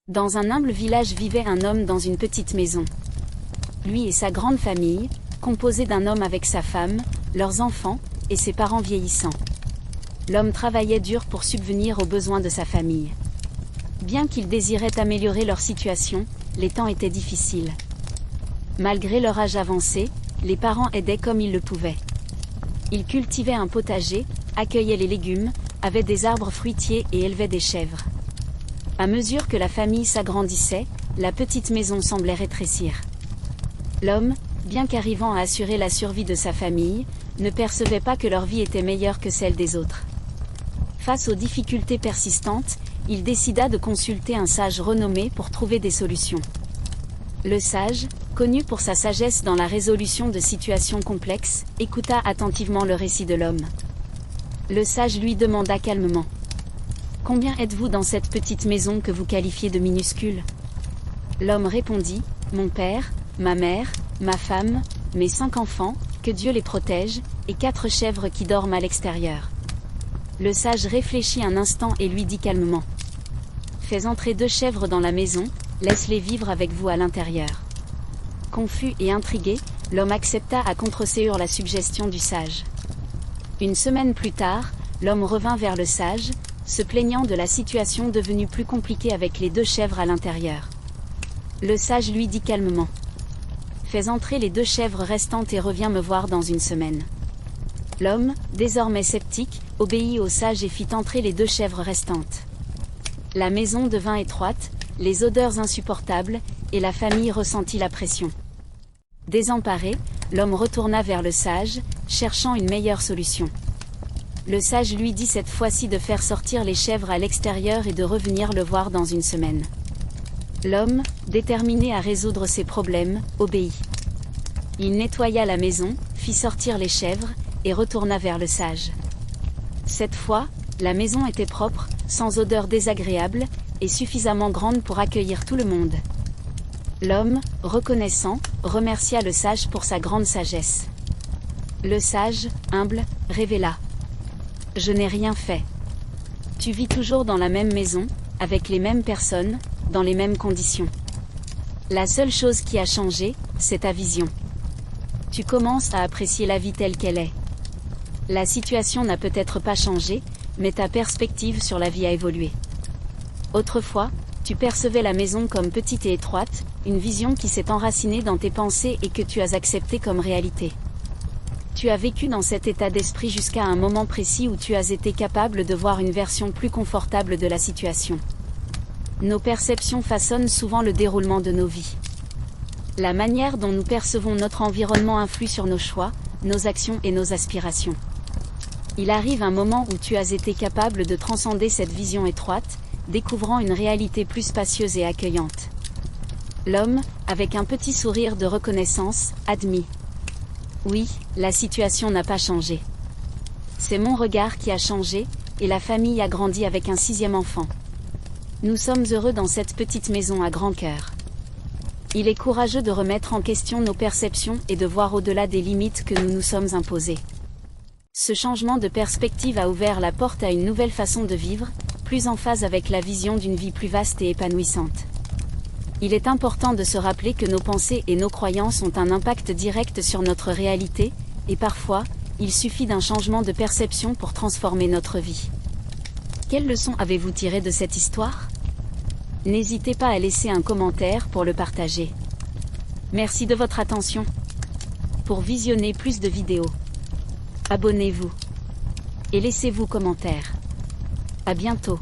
Dans un humble village vivait un homme dans une petite maison. Lui et sa grande famille, composée d'un homme avec sa femme, leurs enfants, et ses parents vieillissants. L'homme travaillait dur pour subvenir aux besoins de sa famille. Bien qu'il désirait améliorer leur situation, les temps étaient difficiles. Malgré leur âge avancé, les parents aidaient comme ils le pouvaient. Ils cultivaient un potager, accueillaient les légumes, avaient des arbres fruitiers et élevaient des chèvres. À mesure que la famille s'agrandissait, la petite maison semblait rétrécir. L'homme, bien qu'arrivant à assurer la survie de sa famille, ne percevait pas que leur vie était meilleure que celle des autres. Face aux difficultés persistantes, il décida de consulter un sage renommé pour trouver des solutions. Le sage, connu pour sa sagesse dans la résolution de situations complexes, écouta attentivement le récit de l'homme. Le sage lui demanda calmement : « Combien êtes-vous dans cette petite maison que vous qualifiez de minuscule ?» L'homme répondit : « Mon père, ma mère, ma femme, mes 5 enfants, que Dieu les protège, et 4 chèvres qui dorment à l'extérieur. » Le sage réfléchit un instant et lui dit calmement : « Fais entrer 2 chèvres dans la maison, laisse-les vivre avec vous à l'intérieur. » Confus et intrigué, l'homme accepta à contre-séance la suggestion du sage. Une semaine plus tard, l'homme revint vers le sage, se plaignant de la situation devenue plus compliquée avec les 2 chèvres à l'intérieur. Le sage lui dit calmement : « Fais entrer les 2 chèvres restantes et reviens me voir dans une semaine. » L'homme, désormais sceptique, obéit au sage et fit entrer les 2 chèvres restantes. La maison devint étroite, les odeurs insupportables, et la famille ressentit la pression. Désemparé, l'homme retourna vers le sage, cherchant une meilleure solution. Le sage lui dit cette fois-ci de faire sortir les chèvres à l'extérieur et de revenir le voir dans une semaine. L'homme, déterminé à résoudre ses problèmes, obéit. Il nettoya la maison, fit sortir les chèvres, et retourna vers le sage. Cette fois, la maison était propre, sans odeur désagréable, et suffisamment grande pour accueillir tout le monde. L'homme, reconnaissant, remercia le sage pour sa grande sagesse. Le sage, humble, révéla : « Je n'ai rien fait. Tu vis toujours dans la même maison, avec les mêmes personnes, dans les mêmes conditions. La seule chose qui a changé, c'est ta vision. Tu commences à apprécier la vie telle qu'elle est. La situation n'a peut-être pas changé, mais ta perspective sur la vie a évolué. Autrefois, tu percevais la maison comme petite et étroite, une vision qui s'est enracinée dans tes pensées et que tu as acceptée comme réalité. Tu as vécu dans cet état d'esprit jusqu'à un moment précis où tu as été capable de voir une version plus confortable de la situation. Nos perceptions façonnent souvent le déroulement de nos vies. La manière dont nous percevons notre environnement influe sur nos choix, nos actions et nos aspirations. Il arrive un moment où tu as été capable de transcender cette vision étroite, découvrant une réalité plus spacieuse et accueillante. L'homme, avec un petit sourire de reconnaissance, admit : « Oui, la situation n'a pas changé. C'est mon regard qui a changé, et la famille a grandi avec un 6e enfant. Nous sommes heureux dans cette petite maison à grand cœur. » Il est courageux de remettre en question nos perceptions et de voir au-delà des limites que nous nous sommes imposées. Ce changement de perspective a ouvert la porte à une nouvelle façon de vivre, plus en phase avec la vision d'une vie plus vaste et épanouissante. Il est important de se rappeler que nos pensées et nos croyances ont un impact direct sur notre réalité, et parfois, il suffit d'un changement de perception pour transformer notre vie. Quelle leçon avez-vous tiré de cette histoire ? N'hésitez pas à laisser un commentaire pour le partager. Merci de votre attention. Pour visionner plus de vidéos, abonnez-vous et laissez-vous commentaire. À bientôt.